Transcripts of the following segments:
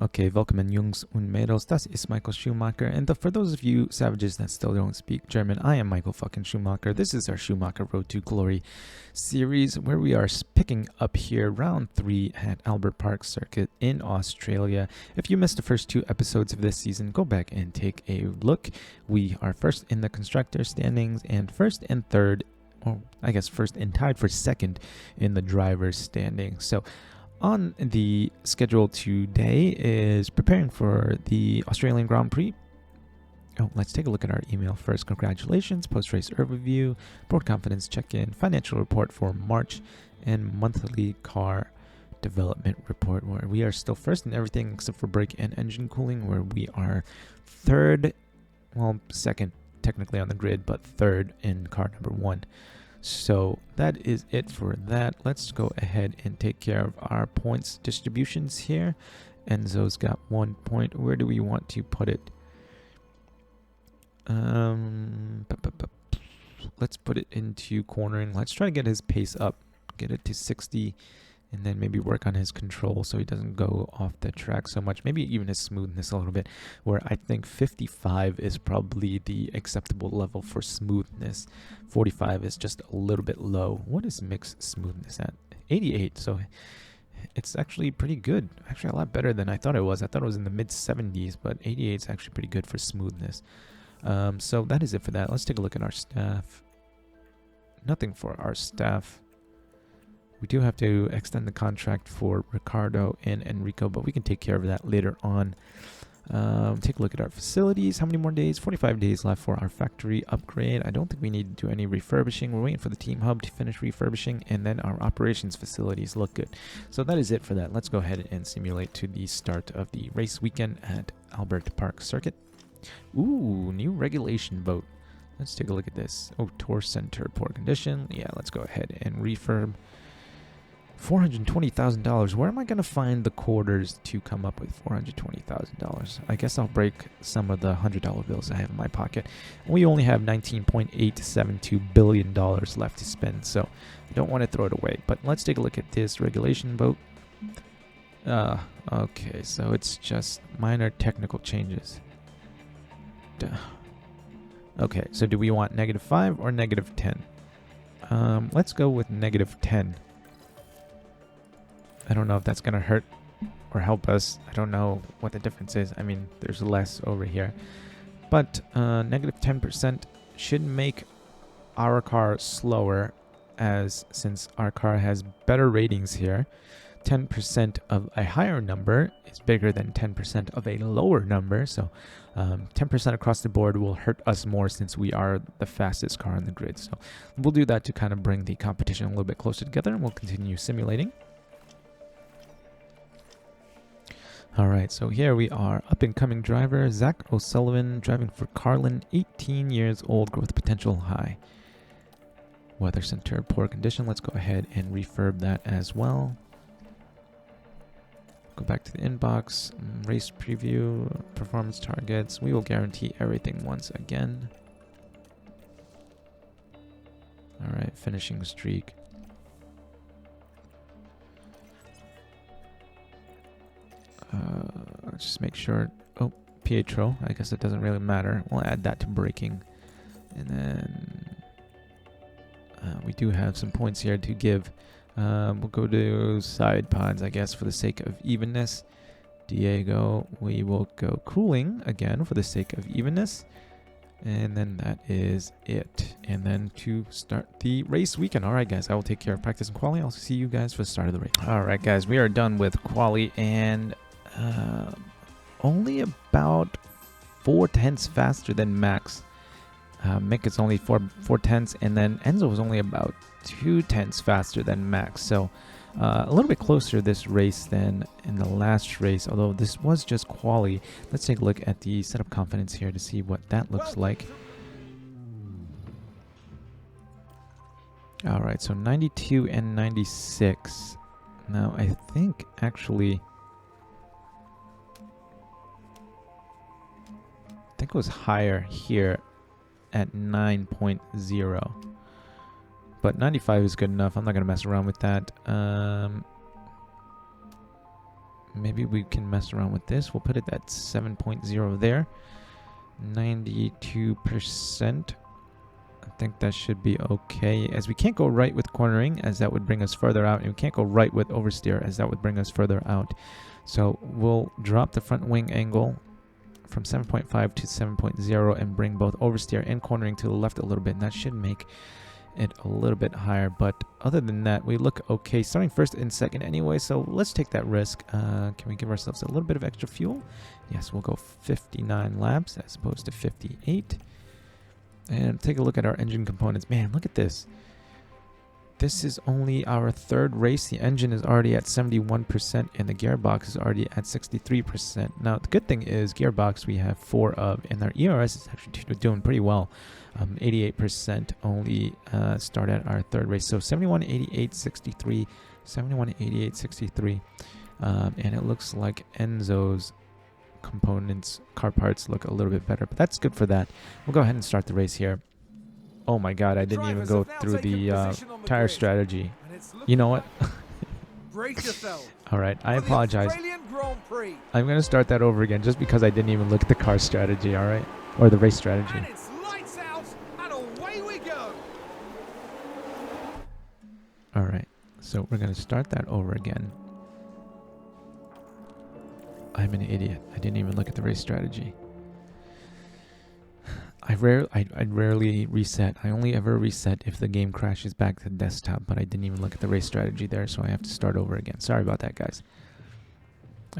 Okay, willkommen Jungs und Mädels, das ist Michael Schumacher, and for those of you savages that still don't speak German, I am Michael fucking Schumacher. This is our Schumacher Road to Glory series, where we are picking up here round 3 at Albert Park Circuit in Australia. If you missed the first 2 episodes of this season, go back and take a look. We are first in the constructor standings, and first and third, well, I guess first and tied for second in the driver's standings. So on the schedule today is preparing for the Australian Grand Prix. Oh, let's take a look at our email first. Congratulations, post-race overview, board confidence check-in, financial report for March, and monthly car development report, where we are still first in everything except for brake and engine cooling, where we are third, well, second technically on the grid, but third in car number 1. So that is it for that. Let's go ahead and take care of our points distributions here. Enzo's got 1 point. Where do we want to put it? Let's put it into cornering. Let's try to get his pace up, get it to 60, and then maybe work on his control so he doesn't go off the track so much. Maybe even his smoothness a little bit, where I think 55 is probably the acceptable level for smoothness. 45 is just a little bit low. What is mixed smoothness at? 88, so it's actually pretty good. Actually a lot better than I thought it was. I thought it was in the mid 70s, but 88 is actually pretty good for smoothness. So that is it for that. Let's take a look at our staff. Nothing for our staff. We do have to extend the contract for Ricardo and Enrico, but we can take care of that later on. Take a look at our facilities. How many more days? 45 days left for our factory upgrade. I don't think we need to do any refurbishing. We're waiting for the team hub to finish refurbishing, and then our operations facilities look good. So that is it for that. Let's go ahead and simulate to the start of the race weekend at Albert Park Circuit. Ooh, new regulation vote. Let's take a look at this. Oh, tour center, poor condition. Yeah, let's go ahead and refurb. $420,000. Where am I going to find the quarters to come up with $420,000? I guess I'll break some of the $100 bills I have in my pocket. We only have $19.872 billion left to spend, so I don't want to throw it away. But let's take a look at this regulation vote. Okay, so it's just minor technical changes. Duh. Okay, so do we want -5 or -10? Let's go with -10. I don't know if that's going to hurt or help us. I don't know what the difference is. I mean, there's less over here. But -10% should make our car slower, as since our car has better ratings here. 10% of a higher number is bigger than 10% of a lower number. So 10% across the board will hurt us more since we are the fastest car on the grid. So we'll do that to kind of bring the competition a little bit closer together, and we'll continue simulating. Alright, so here we are, up-and-coming driver, Zach O'Sullivan, driving for Carlin, 18 years old, growth potential high. Weather center, poor condition. Let's go ahead and refurb that as well. Go back to the inbox, race preview, performance targets. We will guarantee everything once again. Alright, finishing streak. Let's just make sure. Oh, Pietro. I guess it doesn't really matter. We'll add that to braking. And then we do have some points here to give. We'll go to side pods, I guess, for the sake of evenness. Diego, we will go cooling again for the sake of evenness. And then that is it. And then to start the race weekend. All right, guys, I will take care of practice and quali. I'll see you guys for the start of the race. All right, guys, we are done with quali, and only about 4/10 faster than Max. Mick is only 4/10, and then Enzo was only about 2/10 faster than Max. So a little bit closer this race than in the last race, although this was just quali. Let's take a look at the setup confidence here to see what that looks like. All right, so 92 and 96. Now I think actually it was higher here at 9.0, but 95 is good enough. I'm not gonna mess around with that. maybe we can mess around with this. We'll put it at 7.0 there. 92%. I think that should be okay, as we can't go right with cornering, as that would bring us further out, and we can't go right with oversteer, as that would bring us further out. So we'll drop the front wing angle from 7.5 to 7.0 and bring both oversteer and cornering to the left a little bit, and that should make it a little bit higher. But other than that, we look okay, starting first and second anyway, so let's take that risk. Can we give ourselves a little bit of extra fuel? Yes, we'll go 59 laps as opposed to 58. And take a look at our engine components. Man, look at this. This is only our third race. The engine is already at 71% and the gearbox is already at 63%. Now, the good thing is gearbox we have 4 of, and our ERS is actually doing pretty well. 88% only start at our third race. So 71, 88, 63, 71, 88, 63. And it looks like Enzo's components, car parts look a little bit better, but that's good for that. We'll go ahead and start the race here. Oh my god, I didn't even go through the tire strategy. You know what? Alright, I apologize. I'm going to start that over again just because I didn't even look at the car strategy, alright? Or the race strategy. Alright, so we're going to start that over again. I'm an idiot. I didn't even look at the race strategy. I rarely reset. I only ever reset if the game crashes back to the desktop, but I didn't even look at the race strategy there, so I have to start over again. Sorry about that, guys.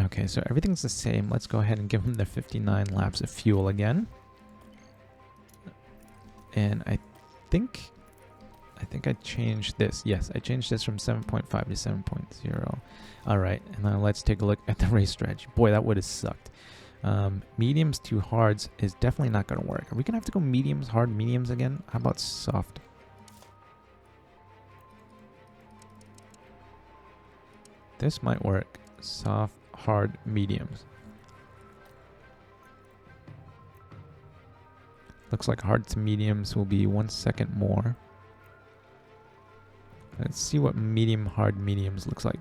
Okay, so everything's the same. Let's go ahead and give them the 59 laps of fuel again. And I think I changed this. Yes, I changed this from 7.5 to 7.0. Alright, and now let's take a look at the race strategy. Boy, that would have sucked. Mediums to hards is definitely not going to work. Are we going to have to go mediums, hard, mediums again? How about soft? This might work. Soft, hard, mediums. Looks like hard to mediums will be 1 second more. Let's see what medium, hard, mediums looks like.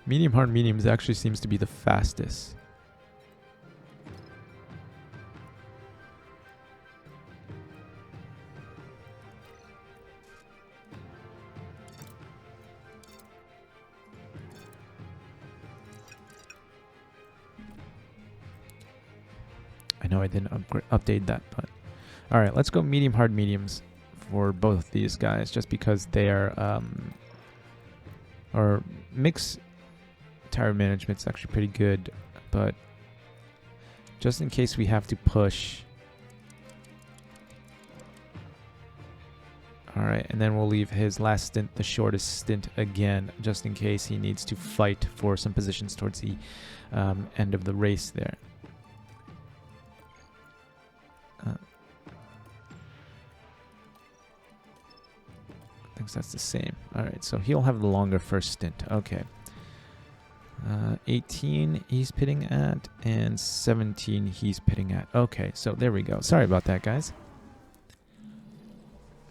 Medium, hard, mediums actually seems to be the fastest. I know I didn't update that, but all right, let's go medium, hard, mediums for both of these guys, just because they are or mix tire management's actually pretty good, but just in case we have to push. All right, and then we'll leave his last stint the shortest stint again, just in case he needs to fight for some positions towards the end of the race there. I think that's the same. All right, so he'll have the longer first stint. Okay. 18 he's pitting at, and 17 he's pitting at. Okay, so there we go. Sorry about that, guys.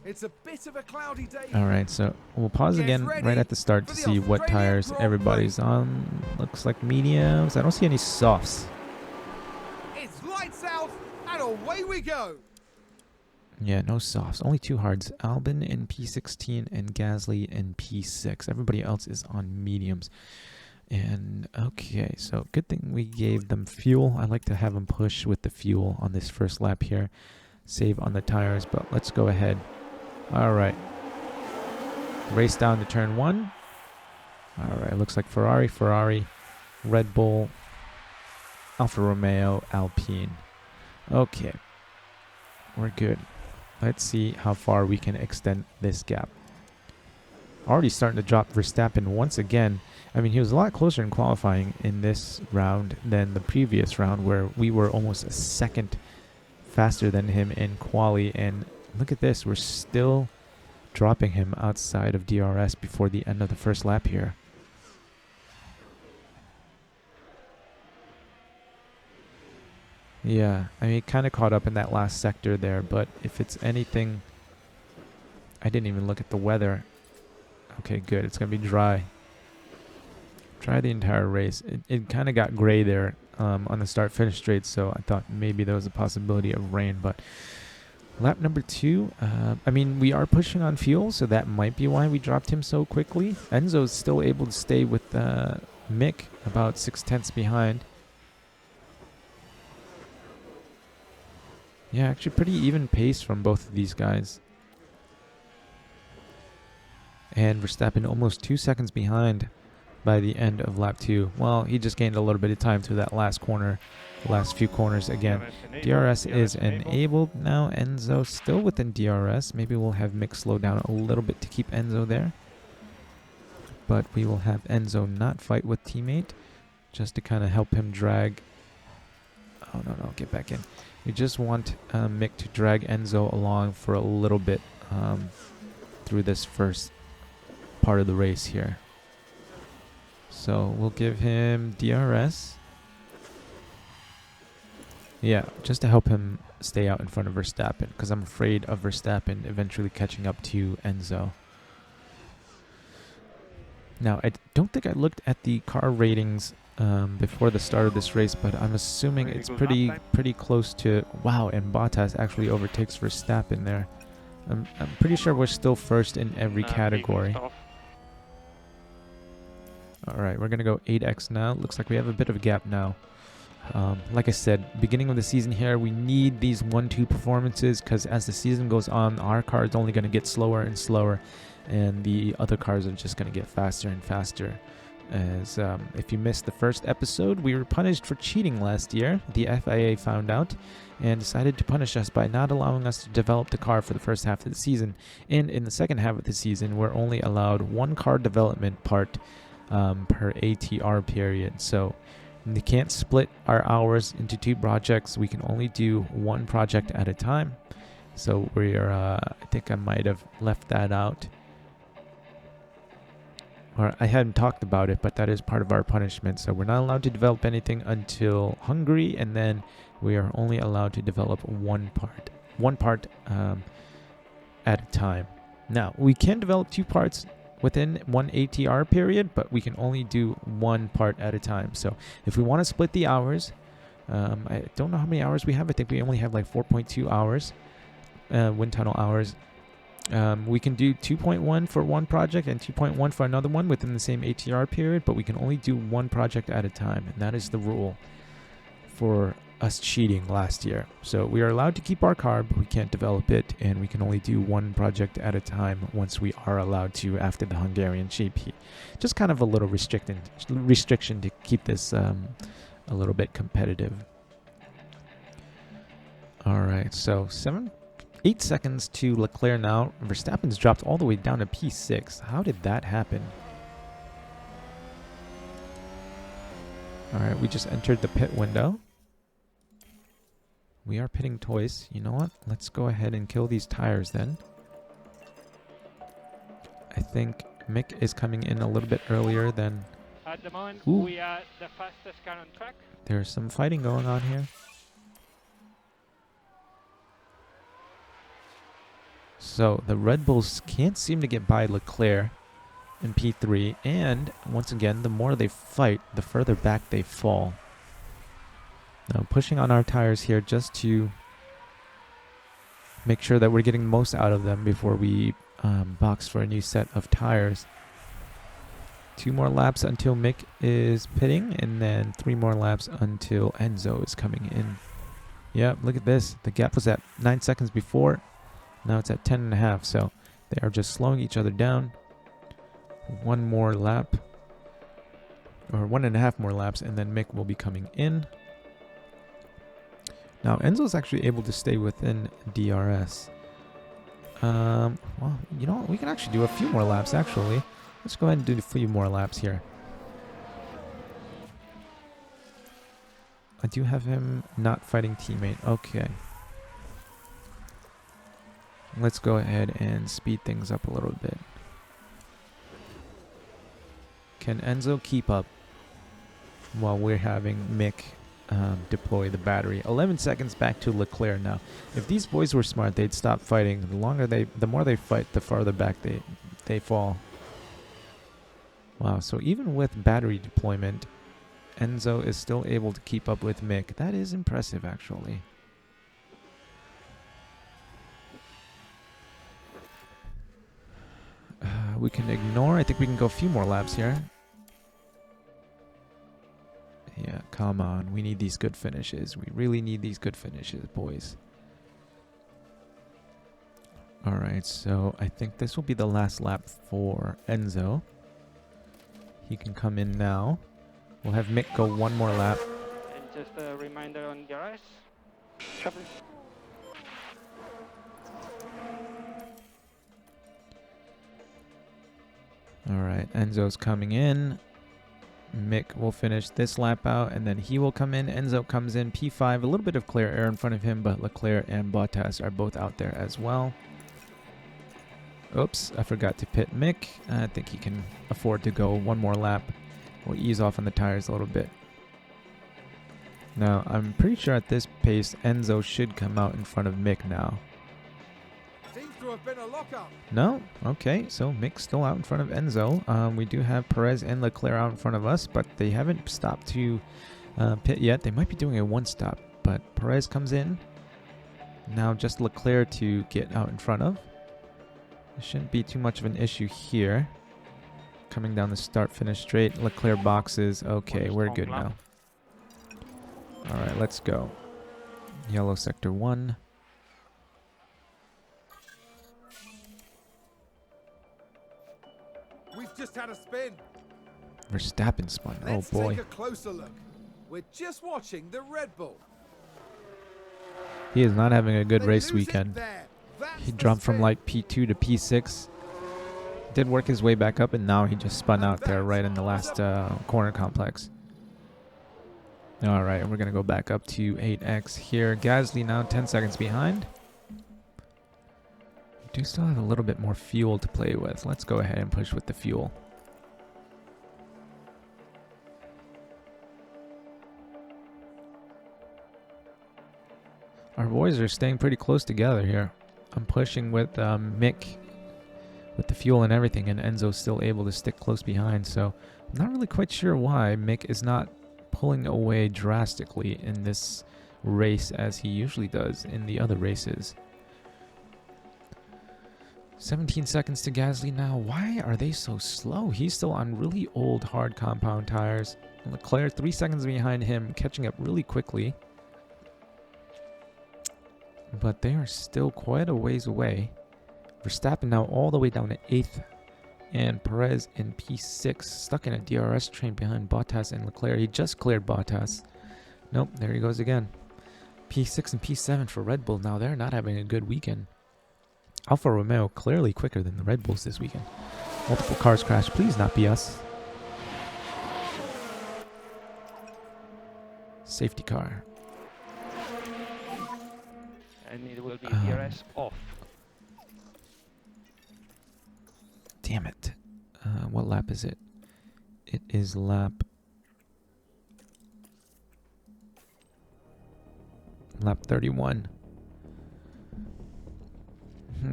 It's a bit of a cloudy day. All right, so we'll pause again right at the start to see what tires everybody's on. Looks like mediums. I don't see any softs. It's lights out, and away we go. Yeah, no softs. Only 2 hards. Albin in P16 and Gasly in P6. Everybody else is on mediums. And okay, so good thing we gave them fuel. I like to have them push with the fuel on this first lap here. Save on the tires, but let's go ahead. All right. Race down to turn 1. All right, looks like Ferrari, Red Bull, Alfa Romeo, Alpine. Okay, we're good. Let's see how far we can extend this gap. Already starting to drop Verstappen once again. I mean, he was a lot closer in qualifying in this round than the previous round, where we were almost a second faster than him in quali. And look at this, we're still dropping him outside of DRS before the end of the first lap here. Yeah, I mean, kind of caught up in that last sector there, but if it's anything, I didn't even look at the weather. Okay, good. It's going to be dry. Dry the entire race. It kind of got gray there on the start-finish straight, so I thought maybe there was a possibility of rain, but lap number 2, I mean, we are pushing on fuel, so that might be why we dropped him so quickly. Enzo's still able to stay with Mick about 6/10 behind. Yeah, actually pretty even pace from both of these guys. And Verstappen almost 2 seconds behind by the end of lap 2. Well, he just gained a little bit of time to that last corner, last few corners again. DRS is enabled now. Enzo still within DRS. Maybe we'll have Mick slow down a little bit to keep Enzo there. But we will have Enzo not fight with teammate just to kind of help him drag. Oh, no, get back in. We just want Mick to drag Enzo along for a little bit through this first part of the race here. So we'll give him DRS. Yeah, just to help him stay out in front of Verstappen, because I'm afraid of Verstappen eventually catching up to Enzo. Now, I don't think I looked at the car ratings before the start of this race, but I'm assuming it's pretty close to... Wow, and Bottas actually overtakes Verstappen there. I'm pretty sure we're still first in every category. Alright, we're going to go 8x now. Looks like we have a bit of a gap now. Like I said, beginning of the season here, we need these 1-2 performances, because as the season goes on, our car is only going to get slower and slower, and the other cars are just going to get faster and faster. As if you missed the first episode, we were punished for cheating last year. The FIA found out and decided to punish us by not allowing us to develop the car for the first half of the season. And in the second half of the season, we're only allowed 1 car development part per ATR period. So we can't split our hours into 2 projects. We can only do 1 project at a time. So we're, I think I might have left that out. Or I hadn't talked about it, but that is part of our punishment. So we're not allowed to develop anything until Hungary, and then we are only allowed to develop one part at a time. Now, we can develop 2 parts within 1 ATR period, but we can only do 1 part at a time. So if we want to split the hours, I don't know how many hours we have. I think we only have like 4.2 hours, wind tunnel hours. We can do 2.1 for 1 project and 2.1 for another one within the same ATR period, but we can only do 1 project at a time, and that is the rule for us cheating last year. So we are allowed to keep our car, but we can't develop it, and we can only do 1 project at a time once we are allowed to after the Hungarian GP. Just kind of a little restriction to keep this a little bit competitive. All right, so 8 seconds to Leclerc now. Verstappen's dropped all the way down to P6. How did that happen? All right, we just entered the pit window. We are pitting twice. You know what? Let's go ahead and kill these tires then. I think Mick is coming in a little bit earlier than... At the moment, Ooh. we are the fastest car on track. There's some fighting going on here. So the Red Bulls can't seem to get by Leclerc in P3, and once again, the more they fight, the further back they fall. Now pushing on our tires here just to make sure that we're getting the most out of them before we box for a new set of tires. 2 more laps until Mick is pitting, and then 3 more laps until Enzo is coming in. Yep, look at this. The gap was at 9 seconds before. Now it's at 10.5, so they are just slowing each other down. 1 more lap, or 1.5 more laps, and then Mick will be coming in. Now Enzo's actually able to stay within DRS. Well, you know what? We can actually do a few more laps, actually. Let's go ahead and do a few more laps here. I do have him not fighting teammate. Okay. Let's go ahead and speed things up a little bit. Can Enzo keep up while we're having Mick deploy the battery. 11 seconds back to Leclerc now. If these boys were smart, they'd stop fighting. The more they fight, the farther back they fall. Wow, so even with battery deployment, Enzo is still able to keep up with Mick. That is impressive, actually. We can ignore. I think we can go a few more laps here. Yeah, come on. We need these good finishes. We really need these good finishes, boys. Alright, so I think this will be the last lap for Enzo. He can come in now. We'll have Mick go one more lap. And just a reminder on your eyes. Copy. Alright, Enzo's coming in. Mick will finish this lap out, and then he will come in. Enzo comes in, P5. A little bit of clear air in front of him, but Leclerc and Bottas are both out there as well. Oops, I forgot to pit Mick. I think he can afford to go one more lap. We'll ease off on the tires a little bit. Now, I'm pretty sure at this pace, Enzo should come out in front of Mick now. Seems to have been a lockup. No? Okay, so Mick's still out in front of Enzo. We do have Perez and Leclerc out in front of us, but they haven't stopped to pit yet. They might be doing a one-stop, but Perez comes in. Now just Leclerc to get out in front of. There shouldn't be too much of an issue here. Coming down the start-finish straight. Leclerc boxes. Okay, we're good now. Alright, let's go. Yellow sector 1. We've just had a spin. Verstappen spun. Let's Oh boy. take a closer look. We're just watching the Red Bull. He is not having a good They race lose it weekend. there. That's He the jumped from spin. like P2 to P6. Did work his way back up, and now he just spun out there right in the last corner complex. Alright, we're going to go back up to 8x here. Gasly now 10 seconds behind. We do still have a little bit more fuel to play with. Let's go ahead and push with the fuel. Our boys are staying pretty close together here. I'm pushing with Mick with the fuel and everything, and Enzo's still able to stick close behind. So I'm not really quite sure why Mick is not pulling away drastically in this race as he usually does in the other races. 17 seconds to Gasly now. Why are they so slow? He's still on really old hard compound tires. Leclerc 3 seconds behind him, catching up really quickly. But they are still quite a ways away. Verstappen now all the way down to 8th. And Perez in P6, stuck in a DRS train behind Bottas and Leclerc. He just cleared Bottas. Nope, there he goes again. P6 and P7 for Red Bull. Now they're not having a good weekend. Alfa Romeo clearly quicker than the Red Bulls this weekend. Multiple cars crash. Please not be us. Safety car. And it will be DRS off. Damn it. What lap is it? It is lap 31. I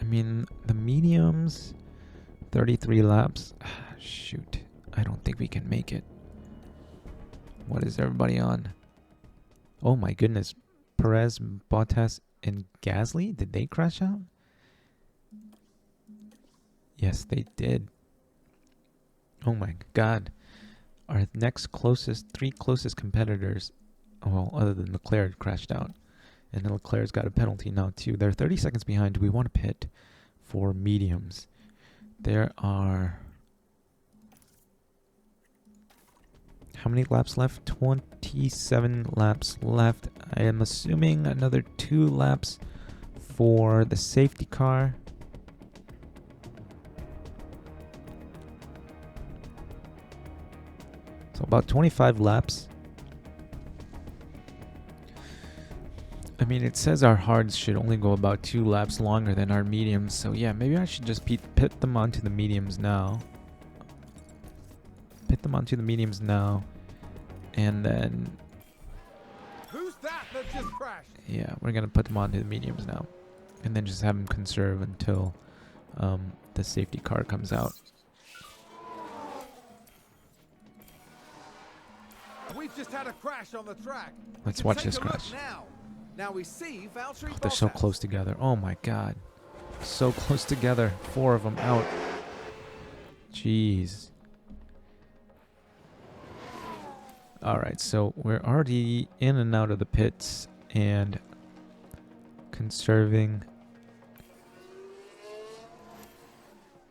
mean, the mediums, 33 laps. Shoot. I don't think we can make it. What is everybody on? Oh my goodness. Perez, Bottas, and Gasly? Did they crash out? Yes, they did. Oh my god. Our next three closest competitors, well, other than Leclerc, crashed out. And then Leclerc's got a penalty now too. They're 30 seconds behind. Do we want to pit for mediums? There are... How many laps left? 27 laps left. I am assuming another 2 laps for the safety car. So about 25 laps. I mean, it says our hards should only go about 2 laps longer than our mediums. So yeah, maybe I should just pit them onto the mediums now. Pit them onto the mediums now. And then, Who's that just crashed? yeah, we're going to put them onto the mediums now. And then just have them conserve until the safety car comes out. We've just had a crash on the track. Let's Take watch this a look crash. Now we see Valtteri Oh, they're so Bottas. close together. Oh my god. So close together. 4 of them out. Jeez. Alright, so we're already in and out of the pits and conserving.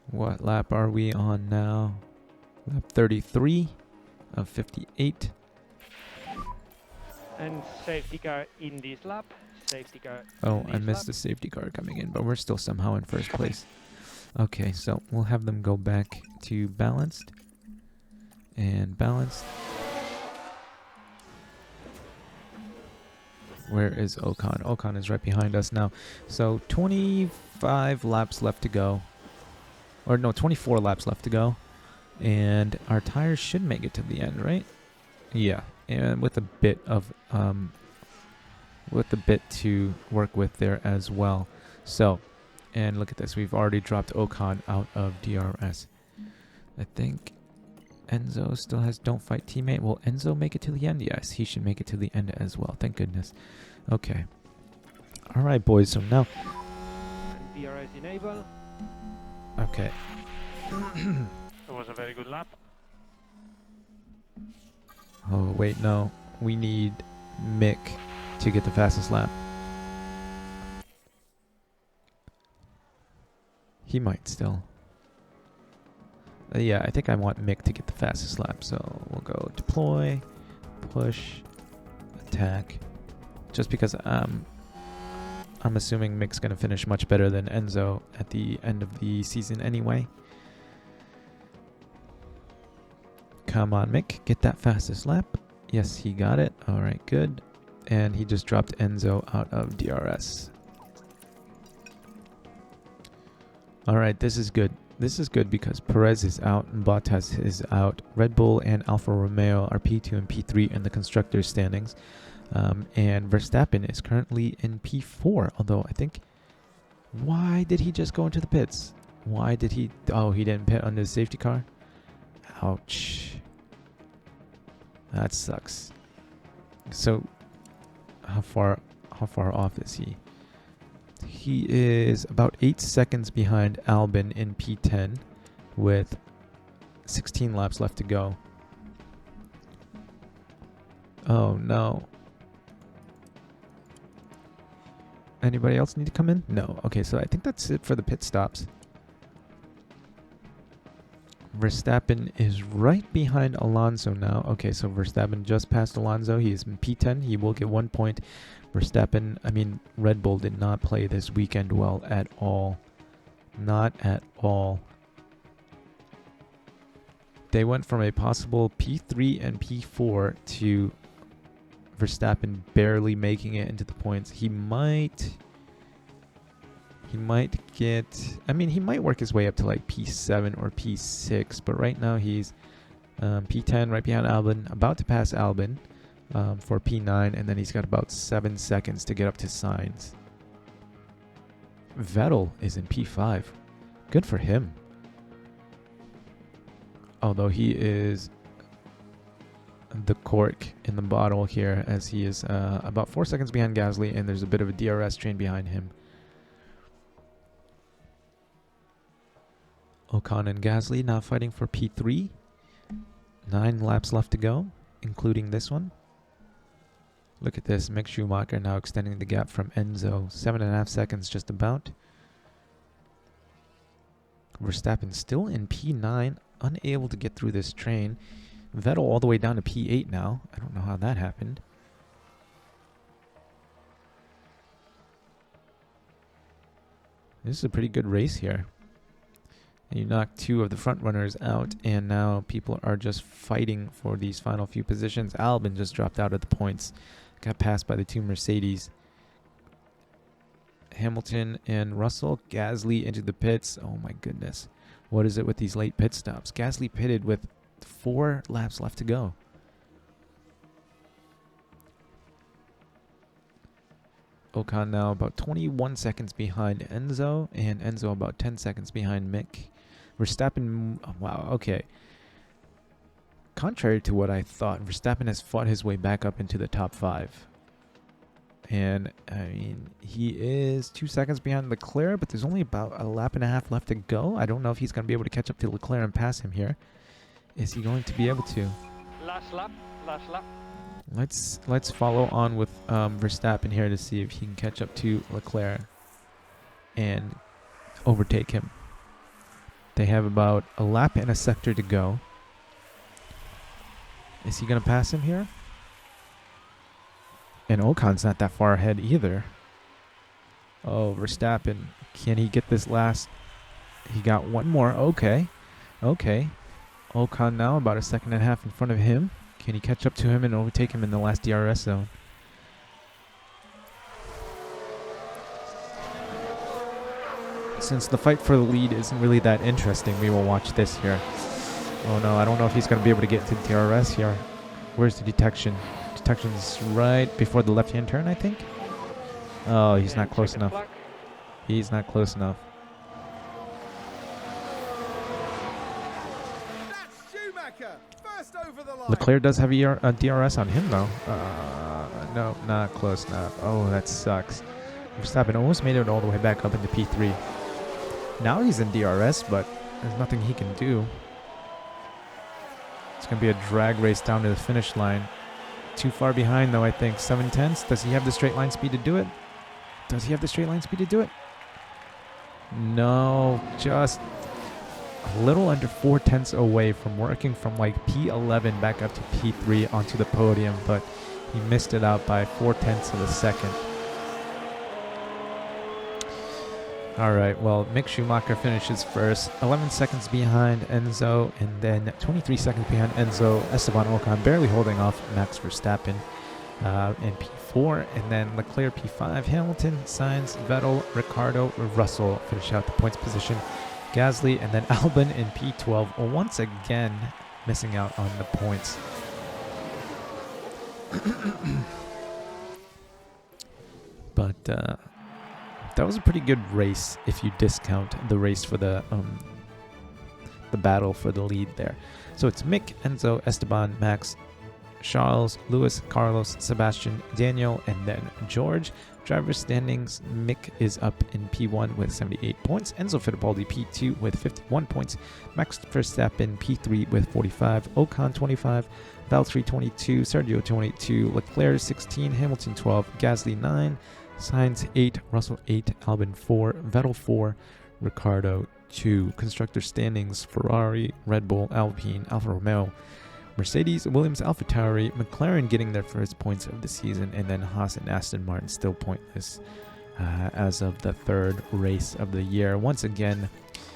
What lap are we on now? Lap 33 of 58. And safety car in this lap. Safety car. Oh, in I this missed lap. the safety car coming in, but we're still somehow in first place. Okay, so we'll have them go back to balanced. And balanced. Where is Ocon? Ocon is right behind us now. So 25 laps left to go. Or no, 24 laps left to go. And our tires should make it to the end, right? Yeah. And with a bit of to work with there as well. So, and look at this. We've already dropped Ocon out of DRS. I think Enzo still has don't fight teammate. Will Enzo make it to the end? Yes, he should make it to the end as well. Thank goodness. Okay. All right, boys. So now. DRS enable. Okay. It was a very good lap. Oh, wait, no. We need Mick to get the fastest lap. He might still. Yeah, I think I want Mick to get the fastest lap. So we'll go deploy, push, attack. Just because I'm assuming Mick's going to finish much better than Enzo at the end of the season anyway. Come on, Mick. Get that fastest lap. Yes, he got it. All right, good. And he just dropped Enzo out of DRS. All right, this is good. This is good because Perez is out and Bottas is out. Red Bull and Alfa Romeo are P2 and P3 in the constructors standings. And Verstappen is currently in P4. Although I think... Why did he just go into the pits? Why did he... Oh, he didn't pit under the safety car? Ouch. That sucks. So, how far off is he? He is about 8 seconds behind Albon in P10 with 16 laps left to go. Oh no. Anybody else need to come in? No. Okay, so I think that's it for the pit stops. Verstappen is right behind Alonso now. Okay, so Verstappen just passed Alonso. He is in P10. He will get 1 point. Red Bull did not play this weekend well at all. Not at all. They went from a possible P3 and P4 to Verstappen barely making it into the points. He might get... he might work his way up to like P7 or P6, but right now he's P10 right behind Albon, about to pass Albon for P9, and then he's got about 7 seconds to get up to Sainz. Vettel is in P5. Good for him. Although he is the cork in the bottle here, as he is about 4 seconds behind Gasly, and there's a bit of a DRS train behind him. Ocon and Gasly now fighting for P3. 9 laps left to go, including this one. Look at this. Mick Schumacher now extending the gap from Enzo. 7.5 seconds just about. Verstappen still in P9, unable to get through this train. Vettel all the way down to P8 now. I don't know how that happened. This is a pretty good race here. And you knock 2 of the front runners out, and now people are just fighting for these final few positions. Albon just dropped out of the points. Got passed by the 2 Mercedes. Hamilton and Russell. Gasly into the pits. Oh my goodness. What is it with these late pit stops? Gasly pitted with 4 laps left to go. Ocon now about 21 seconds behind Enzo, and Enzo about 10 seconds behind Mick. Verstappen, wow, okay. Contrary to what I thought, Verstappen has fought his way back up into the top 5. And, I mean, he is 2 seconds behind Leclerc, but there's only about a lap and a half left to go. I don't know if he's going to be able to catch up to Leclerc and pass him here. Is he going to be able to? Last lap, last lap. Let's follow on with Verstappen here to see if he can catch up to Leclerc and overtake him. They have about a lap and a sector to go. Is he going to pass him here? And Ocon's not that far ahead either. Oh, Verstappen. Can he get this last? He got one more. Okay. Okay. Ocon now about a second and a half in front of him. Can he catch up to him and overtake him in the last DRS zone? Since the fight for the lead isn't really that interesting, we will watch this here. Oh no, I don't know if he's going to be able to get to DRS here. Where's the detection? Detection's right before the left-hand turn, I think. Oh, he's not close enough. He's not close enough. That's Schumacher. First over the line. Leclerc does have a DRS on him, though. No, not close enough. Oh, that sucks. Verstappen almost made it all the way back up into P3. Now he's in DRS, but there's nothing he can do. It's going to be a drag race down to the finish line. Too far behind, though, I think. 7/10. Does he have the straight line speed to do it? Does he have the straight line speed to do it? No, just a little under 4/10 away from working from like P11 back up to P3 onto the podium, but he missed it out by 4/10 of a second. All right, well, Mick Schumacher finishes first, 11 seconds behind Enzo, and then 23 seconds behind Enzo, Esteban Ocon barely holding off Max Verstappen in P4, and then Leclerc P5, Hamilton, Sainz, Vettel, Ricciardo, Russell finish out the points position, Gasly, and then Albon in P12, once again missing out on the points. But that was a pretty good race if you discount the race for the battle for the lead there. So it's Mick, Enzo, Esteban, Max, Charles, Lewis, Carlos, Sebastian, Daniel, and then George. Driver standings, Mick is up in P1 with 78 points, Enzo Fittipaldi P2 with 51 points, Max Verstappen P3 with 45, Ocon 25, Valtteri 22, Sergio 22, Leclerc 16, Hamilton 12, Gasly 9, Sainz 8, Russell 8, Albon 4, Vettel 4, Ricciardo 2. Constructor standings, Ferrari, Red Bull, Alpine, Alfa Romeo, Mercedes, Williams, AlphaTauri, McLaren getting their first points of the season, and then Haas and Aston Martin still pointless as of the third race of the year. Once again,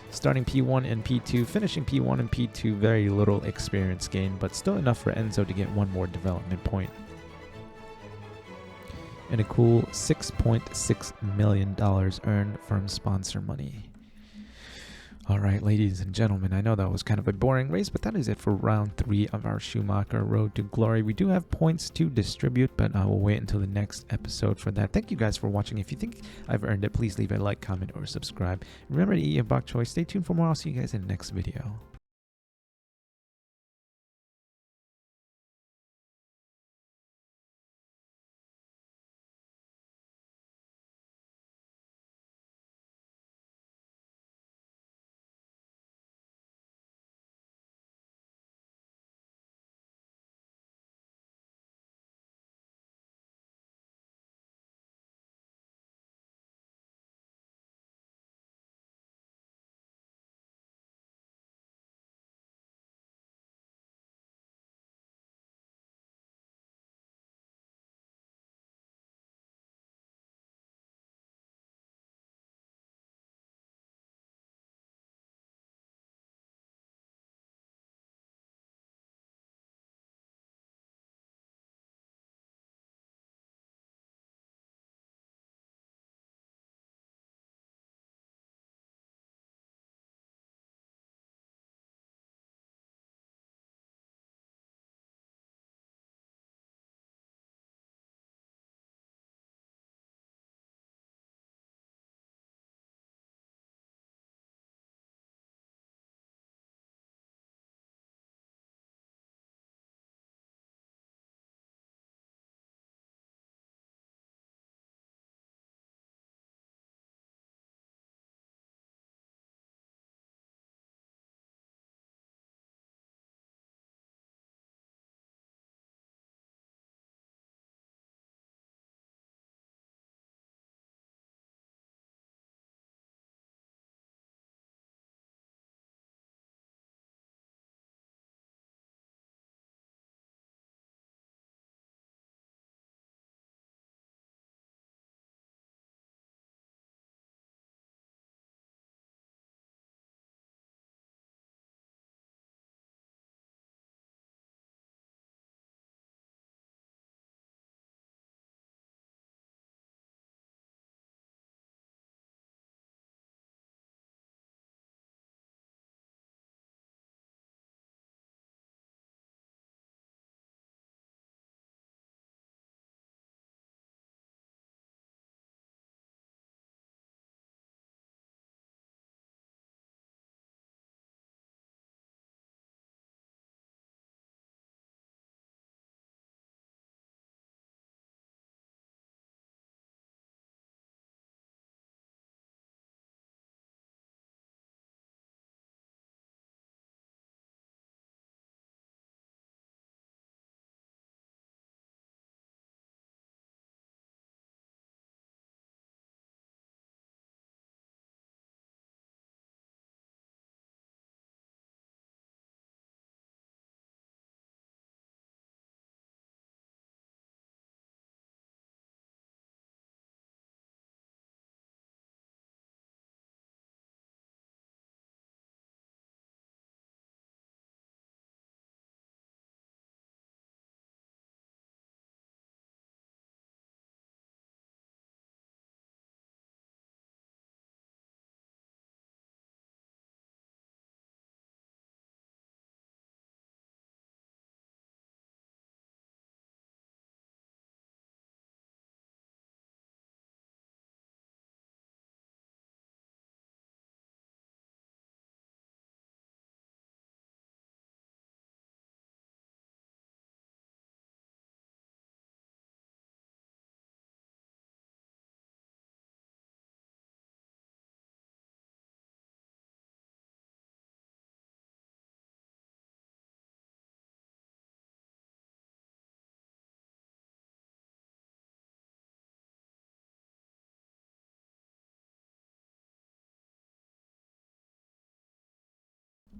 starting P1 and P2, finishing P1 and P2, very little experience gain, but still enough for Enzo to get one more development point. And a cool $6.6 million earned from sponsor money. All right, ladies and gentlemen, I know that was kind of a boring race, but that is it for round 3 of our Schumacher Road to Glory. We do have points to distribute, but I will wait until the next episode for that. Thank you guys for watching. If you think I've earned it, please leave a like, comment, or subscribe. Remember to eat your bok choy. Stay tuned for more. I'll see you guys in the next video.